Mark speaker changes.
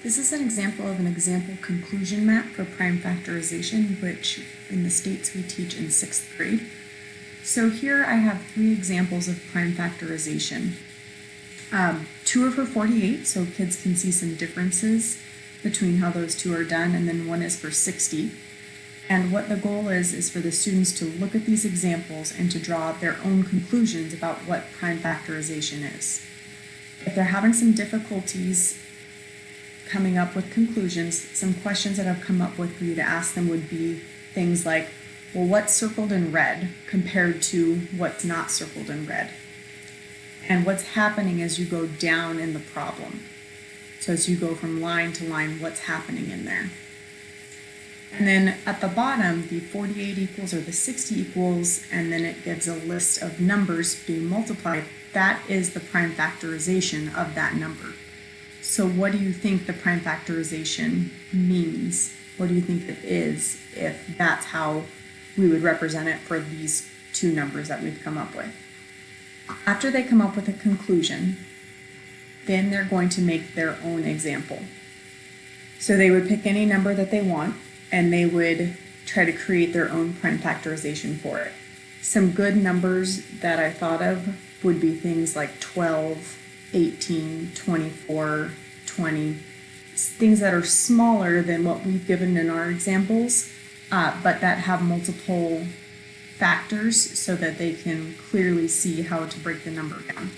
Speaker 1: This is an example of an example conclusion map for prime factorization, which in the States we teach in 6th grade. So here I have 3 examples of prime factorization. 2 are for 48, so kids can see some differences between how those 2 are done, and then 1 is for 60. And what the goal is for the students to look at these examples and to draw their own conclusions about what prime factorization is. If they're having some difficulties coming up with conclusions, some questions that I've come up with for you to ask them would be things like, well, what's circled in red compared to what's not circled in red? And what's happening as you go down in the problem? So as you go from line to line, what's happening in there? And then at the bottom, the 48 equals or the 60 equals, and then it gives a list of numbers being multiplied. That is the prime factorization of that number. So what do you think the prime factorization means? What do you think it is if that's how we would represent it for these 2 numbers that we've come up with? After they come up with a conclusion, then they're going to make their own example. So they would pick any number that they want, and they would try to create their own prime factorization for it. Some good numbers that I thought of would be things like 12, 18, 24, 20, things that are smaller than what we've given in our examples, but that have multiple factors so that they can clearly see how to break the number down.